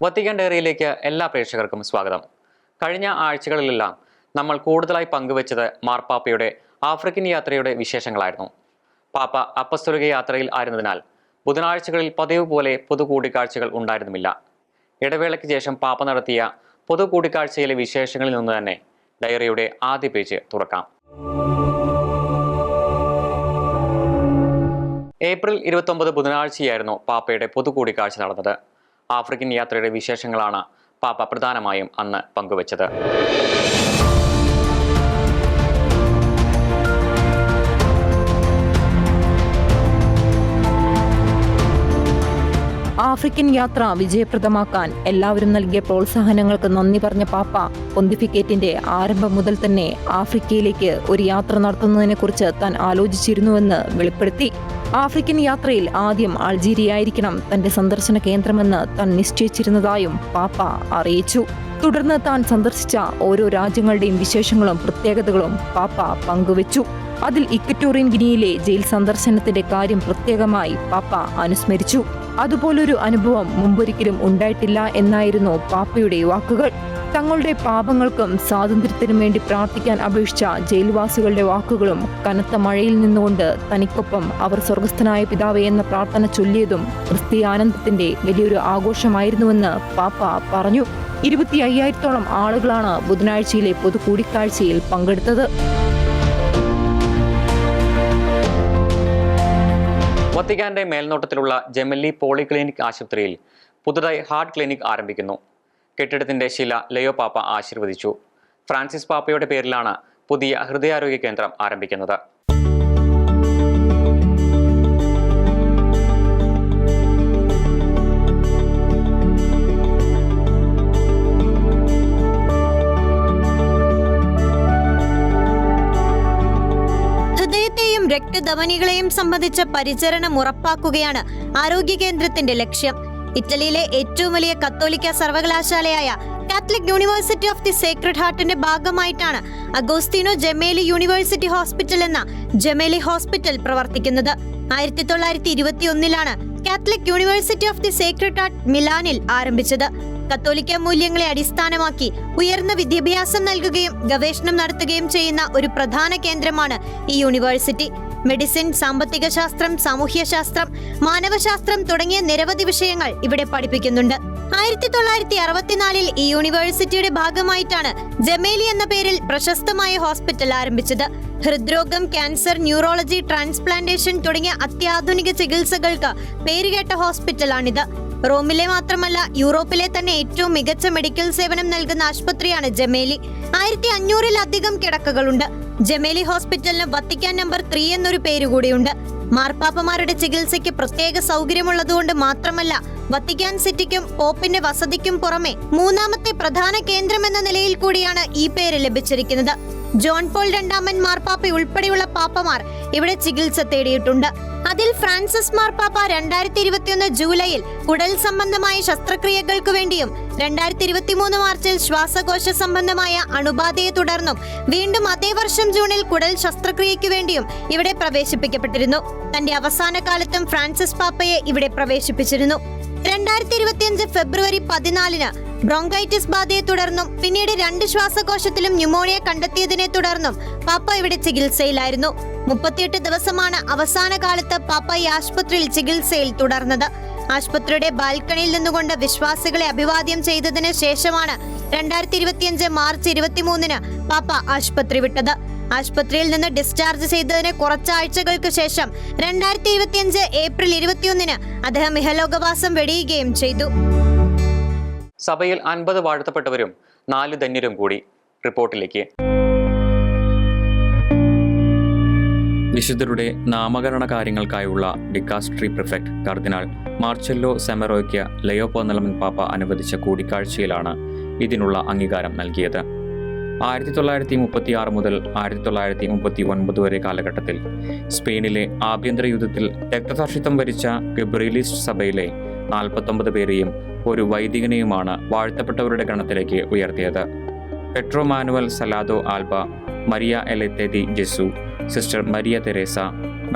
Vatican ഡയറിയിലേക്ക് എല്ലാ പ്രേക്ഷകർക്കും സ്വാഗതം. കഴിഞ്ഞ ആഴ്ചകളിലെല്ലാം നമ്മൾ കൂടുതലായി പങ്കുവച്ചത് മാർപ്പാപ്പയുടെ ആഫ്രിക്കൻ യാത്രയുടെ വിശേഷങ്ങളായിരുന്നു. പാപ്പ അപ്പസ്തോലിക യാത്രയിൽ ആയിരുന്നതിനാൽ ബുധനാഴ്ചകളിൽ പതിവ് പോലെ പൊതു കൂടിക്കാഴ്ചകൾ ഉണ്ടായിരുന്നുമില്ല. ഇടവേളയ്ക്ക് ശേഷം പാപ്പ നടത്തിയ പൊതു കൂടിക്കാഴ്ചയിലെ വിശേഷങ്ങളിൽ നിന്ന് തന്നെ ഡയറിയുടെ ആദ്യ പേജ് തുറക്കാം. ഏപ്രിൽ 29 ബുധനാഴ്ചയായിരുന്നു പാപ്പയുടെ പൊതു കൂടിക്കാഴ്ച നടന്നത്. ആഫ്രിക്കൻ യാത്രയുടെ വിശേഷങ്ങളാണ് പാപ്പ പ്രധാനമായും അന്ന് പങ്കുവച്ചത്. ആഫ്രിക്കൻ യാത്ര വിജയപ്രദമാക്കാൻ എല്ലാവരും നൽകിയ പ്രോത്സാഹനങ്ങൾക്ക് നന്ദി പറഞ്ഞ പാപ്പ പൊന്തിഫിക്കേറ്റിന്റെ ആരംഭം മുതൽ തന്നെ ആഫ്രിക്കയിലേക്ക് ഒരു യാത്ര നടത്തുന്നതിനെക്കുറിച്ച് താൻ ആലോചിച്ചിരുന്നുവെന്ന് വെളിപ്പെടുത്തി. ആഫ്രിക്കൻ യാത്രയിൽ ആദ്യം അൾജീരിയയായിരിക്കണം തന്റെ സന്ദർശന കേന്ദ്രമെന്ന് താൻ നിശ്ചയിച്ചിരുന്നതായും പാപ്പ അറിയിച്ചു. തുടർന്ന് താൻ സന്ദർശിച്ച ഓരോ രാജ്യങ്ങളുടെയും വിശേഷങ്ങളും പ്രത്യേകതകളും പാപ്പ പങ്കുവച്ചു. അതിൽ ഇക്വറ്റോറിയൻ ഗിനിയിലെ ജയിൽ സന്ദർശനത്തിന്റെ കാര്യം പ്രത്യേകമായി പാപ്പ അനുസ്മരിച്ചു. അതുപോലൊരു അനുഭവം മുമ്പൊരിക്കലും ഉണ്ടായിട്ടില്ല എന്നായിരുന്നു പാപ്പയുടെ വാക്കുകൾ. തങ്ങളുടെ പാപങ്ങൾക്കും സ്വാതന്ത്ര്യത്തിനും വേണ്ടി പ്രാർത്ഥിക്കാൻ അപേക്ഷിച്ച ജയിൽവാസികളുടെ വാക്കുകളും കനത്ത മഴയിൽ നിന്നുകൊണ്ട് തനിക്കൊപ്പം അവർ സ്വർഗസ്ഥനായ പിതാവേ എന്ന പ്രാർത്ഥന ചൊല്ലിയതും ക്രിസ്ത്യാനന്ദത്തിന്റെ വലിയൊരു ആഘോഷമായിരുന്നുവെന്ന് പാപ്പ പറഞ്ഞു. 25,000-ഓളം ആളുകളാണ് ബുധനാഴ്ചയിലെ പൊതു കൂടിക്കാഴ്ചയിൽ പങ്കെടുത്തത്. വത്തിക്കാന്റെ മേൽനോട്ടത്തിലുള്ള ജെമെല്ലി പോളിക്ലിനിക് ആശുപത്രിയിൽ പുതുതായി ഹാർട്ട് ക്ലിനിക് ആരംഭിക്കുന്നു. കെട്ടിടത്തിന്റെ ശില ലയോ പാപ്പ ആശീർവദിച്ചു. ഫ്രാൻസിസ് പാപ്പയുടെ പേരിലാണ് പുതിയ ഹൃദയാരോഗ്യ കേന്ദ്രം ആരംഭിക്കുന്നത്. ഹൃദയത്തെയും രക്തധമനികളെയും സംബന്ധിച്ച പരിചരണം ഉറപ്പാക്കുകയാണ് ആരോഗ്യ കേന്ദ്രത്തിന്റെ ലക്ഷ്യം. ഇറ്റലിയിലെ ഏറ്റവും വലിയ കത്തോലിക്ക സർവകലാശാലയായ Catholic University of the Sacred ഹാർട്ടിന്റെ ഭാഗമായിട്ടാണ് അഗോസ്തീനോ ജെമേലി യൂണിവേഴ്സിറ്റി ഹോസ്പിറ്റൽ എന്ന ജെമേലി ഹോസ്പിറ്റൽ പ്രവർത്തിക്കുന്നത്. 1921 Catholic University of the Sacred Heart മിലാനിൽ ആരംഭിച്ചത്. കത്തോലിക്ക മൂല്യങ്ങളെ അടിസ്ഥാനമാക്കി ഉയർന്ന വിദ്യാഭ്യാസം നൽകുകയും ഗവേഷണം നടത്തുകയും ചെയ്യുന്ന ഒരു പ്രധാന കേന്ദ്രമാണ് ഈ യൂണിവേഴ്സിറ്റി. മെഡിസിൻ, സാമ്പത്തിക ശാസ്ത്രം, സാമൂഹ്യശാസ്ത്രം, മാനവശാസ്ത്രം തുടങ്ങിയ നിരവധി വിഷയങ്ങൾ ഇവിടെ പഠിപ്പിക്കുന്നുണ്ട്. 1964 ഈ യൂണിവേഴ്സിറ്റിയുടെ ഭാഗമായിട്ടാണ് ജെമേലി എന്ന പേരിൽ പ്രശസ്തമായ ഹോസ്പിറ്റൽ ആരംഭിച്ചത്. ഹൃദ്രോഗം, ക്യാൻസർ, ന്യൂറോളജി, ട്രാൻസ്പ്ലാന്റേഷൻ തുടങ്ങിയ അത്യാധുനിക ചികിത്സകൾക്ക് പേരുകേട്ട ഹോസ്പിറ്റലാണിത്. റോമിലെ മാത്രമല്ല യൂറോപ്പിലെ തന്നെ ഏറ്റവും മികച്ച മെഡിക്കൽ സേവനം നൽകുന്ന ആശുപത്രിയാണ് ജെമേലി. 1500-ലധികം കിടക്കകളുണ്ട്. ജെമേലി ഹോസ്പിറ്റലിന് വത്തിക്കാൻ നമ്പർ 3 എന്നൊരു പേരുകൂടിയുണ്ട്. മാർപ്പാപ്പമാരുടെ ചികിത്സയ്ക്ക് പ്രത്യേക സൗകര്യമുള്ളതുകൊണ്ട് മാത്രമല്ല, വത്തിക്കാൻ സിറ്റിക്കും പോപ്പിന്റെ വസതിക്കും പുറമെ 3ാമത്തെ പ്രധാന കേന്ദ്രം എന്ന നിലയിൽ കൂടിയാണ് ഈ പേര് ലഭിച്ചിരിക്കുന്നത്. ജോൺ പോൾ 2 മാർപ്പാപ്പ ഉൾപ്പെടെയുള്ള പാപ്പമാർ ഇവിടെ ചികിത്സ തേടിയിട്ടുണ്ട്. അതിൽ ഫ്രാൻസിസ് മാർപ്പാപ്പ 2021 ജൂലൈയിൽ കുടൽ സംബന്ധമായ ശസ്ത്രക്രിയകൾക്ക് വേണ്ടിയും 2023 മാർച്ചിൽ ശ്വാസകോശ സംബന്ധമായ അണുബാധയെ തുടർന്നും വീണ്ടും അതേ വർഷം ജൂണിൽ കുടൽ ശസ്ത്രക്രിയയ്ക്ക് വേണ്ടിയും ഇവിടെ പ്രവേശിപ്പിക്കപ്പെട്ടിരുന്നു. തന്റെ അവസാന കാലത്തും ഫ്രാൻസിസ് പാപ്പയെ ഇവിടെ പ്രവേശിപ്പിച്ചിരുന്നു. 2025 ഫെബ്രുവരി 14 ബ്രോങ്കൈറ്റിസ് ബാധയെ തുടർന്നും പിന്നീട് 2 ശ്വാസകോശത്തിലും ന്യൂമോണിയ കണ്ടെത്തിയതിനെ തുടർന്നും പാപ്പ ഇവിടെ ചികിത്സയിലായിരുന്നു. 38 ദിവസമാണ് അവസാന കാലത്ത് പാപ്പ ഈ ആശുപത്രിയിൽ ചികിത്സയിൽ തുടർന്നത്. ആശുപത്രിയുടെ ബാൽക്കണിയിൽ നിന്നുകൊണ്ട് വിശ്വാസികളെ അഭിവാദ്യം ചെയ്തതിന് ശേഷമാണ് 2025 മാർച്ച് 23 പാപ്പ ആശുപത്രി വിട്ടത്. ആശുപത്രിയിൽ നിന്ന് ഡിസ്ചാർജ് ചെയ്തതിന് കുറച്ചാഴ്ചകൾക്ക് ശേഷം 2025 ഏപ്രിൽ 21 അദ്ദേഹം ഇഹലോകവാസം വെടിയുകയും ചെയ്തു. സഭയിൽ 50 വാഴ്ത്തപ്പെട്ടവരും 4 ധന്യരും കൂടി. റിപ്പോർട്ടിലേക്ക്. വിശുദ്ധരുടെ നാമകരണ കാര്യങ്ങൾക്കായുള്ള ഡിക്കാസ്ട്രി പ്രിഫെക്ട് കർദിനാൾ മാർച്ചെല്ലോ സെമറോയ്ക്ക് ലയോ പോന്നലമൻ പാപ്പ അനുവദിച്ച കൂടിക്കാഴ്ചയിലാണ് ഇതിനുള്ള അംഗീകാരം നൽകിയത്. 1936 മുതൽ 1939 വരെ കാലഘട്ടത്തിൽ സ്പെയിനിലെ ആഭ്യന്തര യുദ്ധത്തിൽ രക്തസാക്ഷിത്വം വരിച്ച ഗബ്രിയലിസ്റ്റ് സഭയിലെ 49 പേരെയും ഒരു വൈദികനെയുമാണ് വാഴ്ത്തപ്പെട്ടവരുടെ ഗണത്തിലേക്ക് ഉയർത്തിയത്. Pedro Manuel Salado Alba, Maria Elette di Gesu, sister Maria Teresa,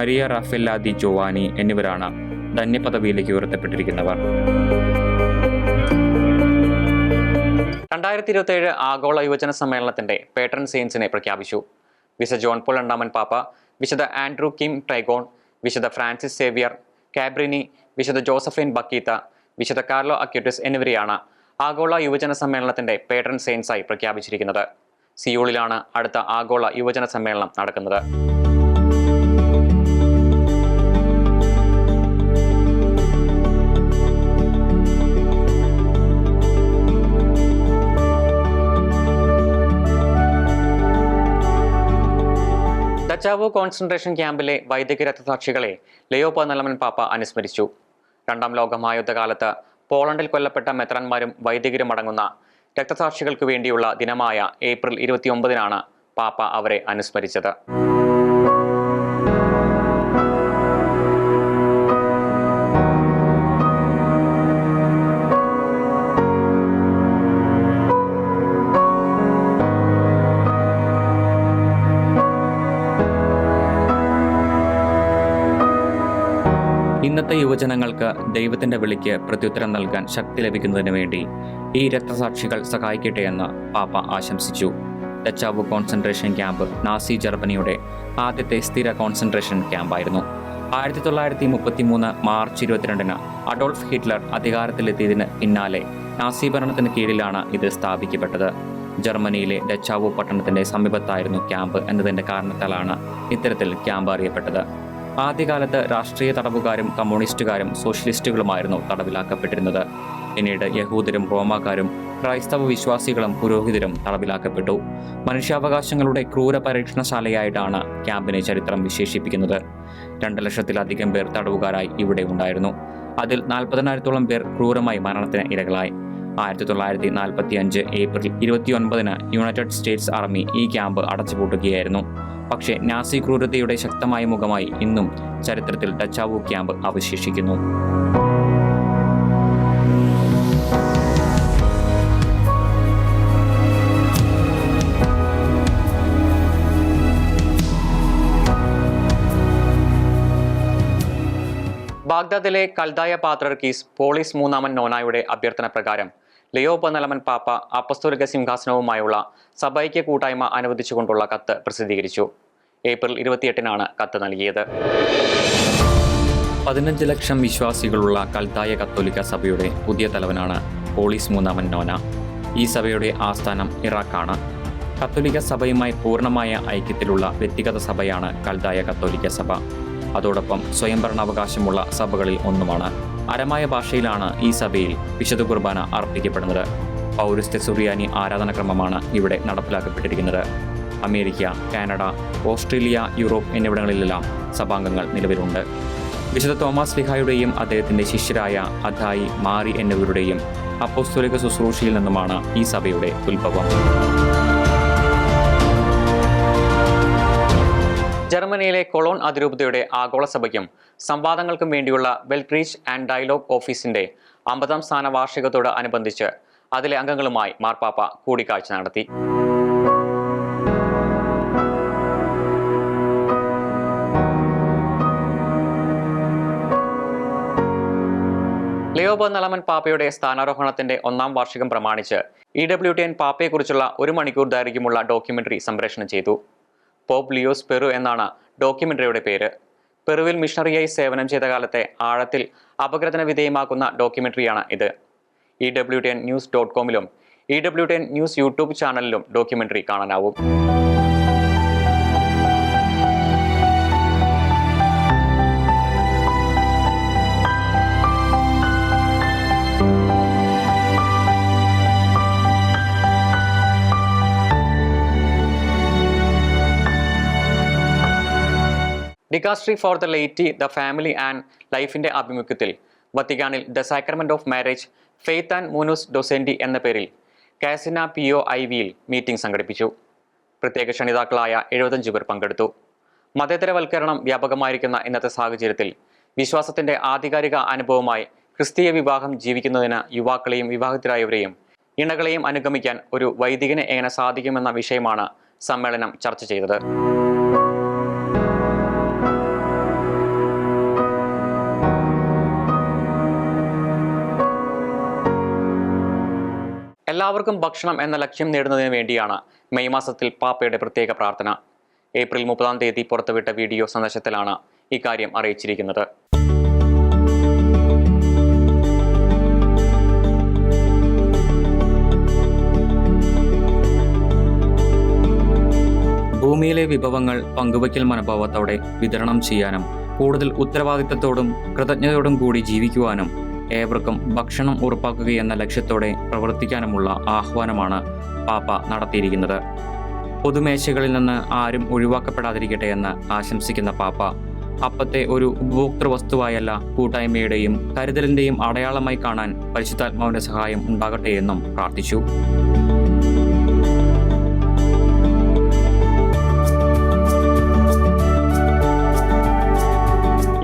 Maria Rafaela di Giovanni എന്നിവരാണ് ധന്യപദവിയിലേക്ക് ഉയർത്തപ്പെട്ടിരിക്കുന്നവർ. 2027 ആഗോള യുവജന സമ്മേളനത്തിന്റെ പേട്രൺ സെയിൻസിനെ പ്രഖ്യാപിച്ചു. വിശുദ്ധ ജോൺ പോൾ രണ്ടാമൻ പാപ്പ, വിശുദ്ധ ആൻഡ്രൂ കിം ട്രൈഗോൺ, വിശുദ്ധ ഫ്രാൻസിസ് സേവിയർ കാബ്രിനി, വിശുദ്ധ ജോസഫൈൻ ബക്കീത്ത, വിശുദ്ധ കാർലോ അക്യൂട്ടിസ് എന്നിവരെയാണ് ആഗോള യുവജന സമ്മേളനത്തിന്റെ പേട്രൺ സെയിൻസായി പ്രഖ്യാപിച്ചിരിക്കുന്നത്. സിയോളിലാണ് അടുത്ത ആഗോള യുവജന സമ്മേളനം നടക്കുന്നത്. ഡച്ചാവോ കോൺസെൻട്രേഷൻ ക്യാമ്പിലെ വൈദിക രക്തസാക്ഷികളെ ലിയോ പതിനാലാമൻ പാപ്പ അനുസ്മരിച്ചു. രണ്ടാം ലോക മഹായുദ്ധകാലത്ത് പോളണ്ടിൽ കൊല്ലപ്പെട്ട മെത്രാന്മാരും വൈദികരും അടങ്ങുന്ന രക്തസാക്ഷികൾക്ക് വേണ്ടിയുള്ള ദിനമായ ഏപ്രിൽ 29 പാപ്പ അവരെ അനുസ്മരിച്ചത്. ഇന്നത്തെ യുവജനങ്ങൾക്ക് ദൈവത്തിന്റെ വിളിക്ക് പ്രത്യുത്തരം നൽകാൻ ശക്തി ലഭിക്കുന്നതിന് വേണ്ടി ഈ രക്തസാക്ഷികൾ സഹായിക്കട്ടെ എന്ന് പാപ്പ ആശംസിച്ചു. ഡച്ചാവോ കോൺസെൻട്രേഷൻ ക്യാമ്പ് നാസി ജർമ്മനിയുടെ ആദ്യത്തെ സ്ഥിര കോൺസെൻട്രേഷൻ ക്യാമ്പായിരുന്നു. 1933 മാർച്ച് 22 അഡോൾഫ് ഹിറ്റ്ലർ അധികാരത്തിലെത്തിയതിന് പിന്നാലെ നാസി ഭരണത്തിന് കീഴിലാണ് ഇത് സ്ഥാപിക്കപ്പെട്ടത്. ജർമ്മനിയിലെ ഡച്ചാവോ പട്ടണത്തിന്റെ സമീപത്തായിരുന്നു ക്യാമ്പ് എന്നതിന്റെ കാരണത്താലാണ് ഇത്തരത്തിൽ ക്യാമ്പ് അറിയപ്പെട്ടത്. ആദ്യകാലത്ത് രാഷ്ട്രീയ തടവുകാരും കമ്മ്യൂണിസ്റ്റുകാരും സോഷ്യലിസ്റ്റുകളുമായിരുന്നു തടവിലാക്കപ്പെട്ടിരുന്നത്. പിന്നീട് യഹൂദരും റോമാക്കാരും ക്രൈസ്തവ വിശ്വാസികളും പുരോഹിതരും തടവിലാക്കപ്പെട്ടു. മനുഷ്യാവകാശങ്ങളുടെ ക്രൂര പരീക്ഷണശാലയായിട്ടാണ് ക്യാമ്പിനെ ചരിത്രം വിശേഷിപ്പിക്കുന്നത്. 2 ലക്ഷത്തിലധികം പേർ തടവുകാരായി ഇവിടെ ഉണ്ടായിരുന്നു. അതിൽ 40,000-ഓളം പേർ ക്രൂരമായി മരണത്തിന് ഇരകളായി. 1945 ഏപ്രിൽ 29 യുണൈറ്റഡ് സ്റ്റേറ്റ്സ് ആർമി ഈ ക്യാമ്പ് അടച്ചുപൂട്ടുകയായിരുന്നു. പക്ഷേ നാസി ക്രൂരതയുടെ ശക്തമായ മുഖമായി ഇന്നും ചരിത്രത്തിൽ ഡച്ചാവോ ക്യാമ്പ് അവശേഷിക്കുന്നു. ബാഗ്ദാദിലെ കൽദായ പാത്രിയർക്കീസ് പോളിസ് മൂന്നാമൻ നോനായുടെ അഭ്യർത്ഥന പ്രകാരം ലിയോ പതിനാലാമൻ പാപ്പ അപ്പസ്തോലിക സിംഹാസനവുമായുള്ള സഭൈക്യ കൂട്ടായ്മ അനുവദിച്ചുകൊണ്ടുള്ള കത്ത് പ്രസിദ്ധീകരിച്ചു. ഏപ്രിൽ 28 കത്ത് നൽകിയത്. 15 ലക്ഷം വിശ്വാസികളുള്ള കൽദായ കത്തോലിക്ക സഭയുടെ പുതിയ തലവനാണ് പോളിസ് മൂന്നാമൻ നോന. ഈ സഭയുടെ ആസ്ഥാനം ഇറാഖാണ്. കത്തോലിക്ക സഭയുമായി പൂർണ്ണമായ ഐക്യത്തിലുള്ള വ്യക്തിഗത സഭയാണ് കൽദായ കത്തോലിക്ക സഭ. അതോടൊപ്പം സ്വയംഭരണാവകാശമുള്ള സഭകളിൽ ഒന്നുമാണ്. അരമായ ഭാഷയിലാണ് ഈ സഭയിൽ വിശുദ്ധ കുർബാന അർപ്പിക്കപ്പെടുന്നത്. പൗരസ്ത്യ സുറിയാനി ആരാധനാക്രമമാണ് ഇവിടെ നടപ്പിലാക്കപ്പെട്ടിരിക്കുന്നത്. അമേരിക്ക, കാനഡ, ഓസ്ട്രേലിയ, യൂറോപ്പ് എന്നിവിടങ്ങളിലെല്ലാം സഭാംഗങ്ങൾ നിലവിലുണ്ട്. വിശുദ്ധ തോമസ് ലീഹായുടെയും അദ്ദേഹത്തിൻ്റെ ശിഷ്യരായ അദായി, മാറി എന്നിവരുടെയും അപ്പോസ്തോലിക ശുശ്രൂഷയിൽ നിന്നുമാണ് ഈ സഭയുടെ ഉത്ഭവം. ജർമ്മനിയിലെ കൊളോൺ അതിരൂപതയുടെ ആഗോള സഭയ്ക്കും സംവാദങ്ങൾക്കും വേണ്ടിയുള്ള വെൽട്രീച്ച് ആൻഡ് ഡയലോഗ് ഓഫീസിന്റെ 50ാം സ്ഥാന വാർഷികത്തോട് അനുബന്ധിച്ച് അതിലെ അംഗങ്ങളുമായി മാർപ്പാപ്പ കൂടിക്കാഴ്ച നടത്തി. ലിയോ പതിനാലാമൻ പാപ്പയുടെ സ്ഥാനാരോഹണത്തിന്റെ 1ാം വാർഷികം പ്രമാണിച്ച് EWTN പാപ്പയെക്കുറിച്ചുള്ള 1 മണിക്കൂർ ദൈർഘ്യമുള്ള ഡോക്യുമെന്ററി സംപ്രേഷണം ചെയ്തു. പോപ്പ് ലിയോസ് പെറു എന്നാണ് ഡോക്യുമെന്ററിയുടെ പേര്. പെറുവിൽ മിഷണറിയായി സേവനം ചെയ്ത കാലത്തെ ആഴത്തിൽ അപഗ്രഥന വിധേയമാക്കുന്ന ഡോക്യുമെന്ററിയാണ് ഇത്. EWTNnews.com-ലും EWTN ന്യൂസ് യൂട്യൂബ് ചാനലിലും ഡോക്യുമെന്ററി കാണാനാവും. Dicastery for the Laity, the Family and ലൈഫിന്റെ ആഭിമുഖ്യത്തിൽ വത്തിക്കാനിൽ the Sacrament of Marriage, Faith and Munus Docendi എന്ന പേരിൽ കാസിന POIVയിൽ മീറ്റിംഗ് സംഘടിപ്പിച്ചു. പ്രത്യേക ക്ഷണിതാക്കളായ 75 പേർ പങ്കെടുത്തു. മതേതരവൽക്കരണം വ്യാപകമായിരിക്കുന്ന ഇന്നത്തെ സാഹചര്യത്തിൽ വിശ്വാസത്തിന്റെ ആധികാരിക അനുഭവമായി ക്രിസ്തീയ വിവാഹം ജീവിക്കുന്നതിന് യുവാക്കളെയും വിവാഹിതരായവരെയും ഇണകളെയും അനുഗമിക്കാൻ ഒരു വൈദികന് എങ്ങനെ സാധിക്കുമെന്ന വിഷയമാണ് സമ്മേളനം ചർച്ച ചെയ്തത്. എല്ലാ എല്ലാവർക്കും ഭക്ഷണം എന്ന ലക്ഷ്യം നേടുന്നതിന് വേണ്ടിയാണ് മെയ് മാസത്തിൽ പാപ്പയുടെ പ്രത്യേക പ്രാർത്ഥന. ഏപ്രിൽ 30-ാം തീയതി പുറത്തുവിട്ട വീഡിയോ സന്ദേശത്തിലാണ് ഇക്കാര്യം അറിയിച്ചിരിക്കുന്നത്. ഭൂമിയിലെ വിഭവങ്ങൾ പങ്കുവയ്ക്കൽ മനോഭാവത്തോടെ വിതരണം ചെയ്യാനും കൂടുതൽ ഉത്തരവാദിത്തത്തോടും കൃതജ്ഞതയോടും കൂടി ജീവിക്കുവാനും ഏവർക്കും ഭക്ഷണം ഉറപ്പാക്കുകയെന്ന ലക്ഷ്യത്തോടെ പ്രവർത്തിക്കാനുമുള്ള ആഹ്വാനമാണ് പാപ്പ നടത്തിയിരിക്കുന്നത്. പൊതുമേശകളിൽ നിന്ന് ആരും ഒഴിവാക്കപ്പെടാതിരിക്കട്ടെ എന്ന് ആശംസിക്കുന്ന പാപ്പ അപ്പത്തെ ഒരു ഉപഭോക്തൃ വസ്തുവായല്ല, കൂട്ടായ്മയുടെയും കരുതലിന്റെയും അടയാളമായി കാണാൻ പരിശുദ്ധാത്മാവിന്റെ സഹായം ഉണ്ടാകട്ടെ എന്നും പ്രാർത്ഥിച്ചു.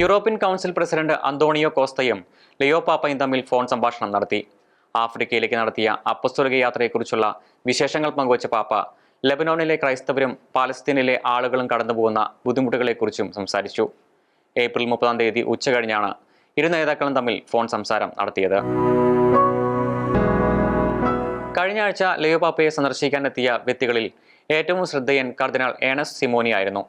യൂറോപ്യൻ കൗൺസിൽ പ്രസിഡന്റ് അന്തോണിയോ കോസ്തയും ലിയോ പാപ്പയും തമ്മിൽ ഫോൺ സംഭാഷണം നടത്തി. ആഫ്രിക്കയിലേക്ക് നടത്തിയ അപ്പസ്തോലിക യാത്രയെക്കുറിച്ചുള്ള വിശേഷങ്ങൾ പങ്കുവച്ച പാപ്പ ലെബനോണിലെ ക്രൈസ്തവരും പാലസ്തീനിലെ ആളുകളും കടന്നുപോകുന്ന ബുദ്ധിമുട്ടുകളെക്കുറിച്ചും സംസാരിച്ചു. ഏപ്രിൽ 30-ാം തീയതി ഉച്ചകഴിഞ്ഞാണ് ഇരു നേതാക്കളും തമ്മിൽ ഫോൺ സംസാരം നടത്തിയത്. കഴിഞ്ഞ ആഴ്ച ലിയോ പാപ്പയെ സന്ദർശിക്കാനെത്തിയ വ്യക്തികളിൽ ഏറ്റവും ശ്രദ്ധേയൻ കർദിനാൾ ഏണസ്റ്റ് സിമോനി ആയിരുന്നു.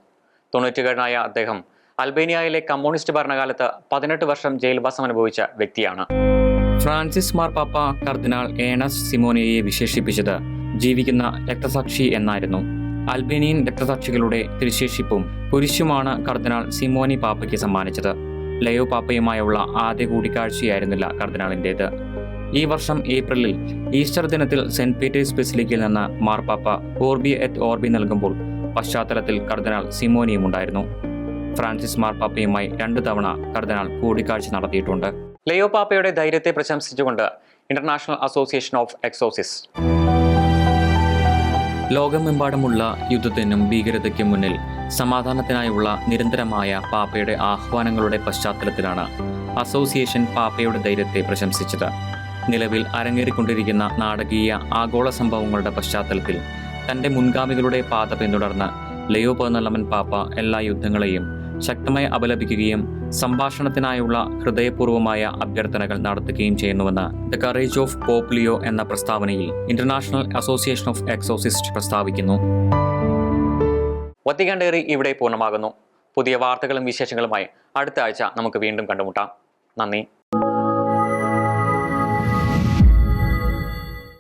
90-കാരനായ അദ്ദേഹം അൽബേനിയയിലെ കമ്മ്യൂണിസ്റ്റ് ഭരണകാലത്ത് 18 വർഷം ജയിൽവാസം അനുഭവിച്ച വ്യക്തിയാണ്. ഫ്രാൻസിസ് മാർപ്പാപ്പ കർദിനാൾ ഏണസ്റ്റ് സിമോനിയെ വിശേഷിപ്പിച്ചത് ജീവിക്കുന്ന രക്തസാക്ഷി എന്നായിരുന്നു. അൽബേനിയൻ രക്തസാക്ഷികളുടെ തിരുശേഷിപ്പും കുരിശുമാണ് കർദിനാൾ സിമോനി പാപ്പയ്ക്ക് സമ്മാനിച്ചത്. ലയോ പാപ്പയുമായുള്ള ആദ്യ കൂടിക്കാഴ്ചയായിരുന്നില്ല കർദിനാളിൻ്റേത്. ഈ വർഷം ഏപ്രിലിൽ ഈസ്റ്റർ ദിനത്തിൽ സെന്റ് പീറ്റേഴ്സ് ബസിലിക്കയിൽ നിന്ന് മാർപ്പാപ്പ ഓർബി എറ്റ് ഓർബി നൽകുമ്പോൾ പശ്ചാത്തലത്തിൽ കർദിനാൾ സിമോനിയും ഉണ്ടായിരുന്നു. ഫ്രാൻസിസ് മാർപ്പാപ്പയുമായി 2 തവണ കർദിനാൾ കൂടിക്കാഴ്ച നടത്തിയിട്ടുണ്ട്. ലിയോ പാപ്പയുടെ ധൈര്യത്തെ പ്രശംസിച്ചുകൊണ്ട് ഇന്റർനാഷണൽ അസോസിയേഷൻ ഓഫ് എക്സോസിസ്റ്റ് ലോകമെമ്പാടുമുള്ള യുദ്ധത്തിനും ഭീകരതയ്ക്കും മുന്നിൽ സമാധാനത്തിനായുള്ള നിരന്തരമായ പാപ്പയുടെ ആഹ്വാനങ്ങളുടെ പശ്ചാത്തലത്തിലാണ് അസോസിയേഷൻ പാപ്പയുടെ ധൈര്യത്തെ പ്രശംസിച്ചത്. നിലവിൽ അരങ്ങേറിക്കൊണ്ടിരിക്കുന്ന നാടകീയ ആഗോള സംഭവങ്ങളുടെ പശ്ചാത്തലത്തിൽ തന്റെ മുൻഗാമികളുടെ പാത പിന്തുടർന്ന് ലിയോ 14 പാപ്പ എല്ലാ യുദ്ധങ്ങളെയും ശക്തമായി അപലപിക്കുകയും സംഭാഷണത്തിനായുള്ള ഹൃദയപൂർവമായ അഭ്യർത്ഥനകൾ നടത്തുകയും ചെയ്യുന്നുവെന്ന് the courage of Pope Leo എന്ന പ്രസ്താവനയിൽ ഇന്റർനാഷണൽ അസോസിയേഷൻ ഓഫ് എക്സോസിസ്റ്റ് പ്രസ്താവിക്കുന്നു. വത്തിക്കാൻ ഡയറി ഇവിടെ പൂർണ്ണമാകുന്നു. പുതിയ വാർത്തകളും വിശേഷങ്ങളുമായി അടുത്ത ആഴ്ച നമുക്ക് വീണ്ടും കണ്ടുമുട്ടാം. നന്ദി.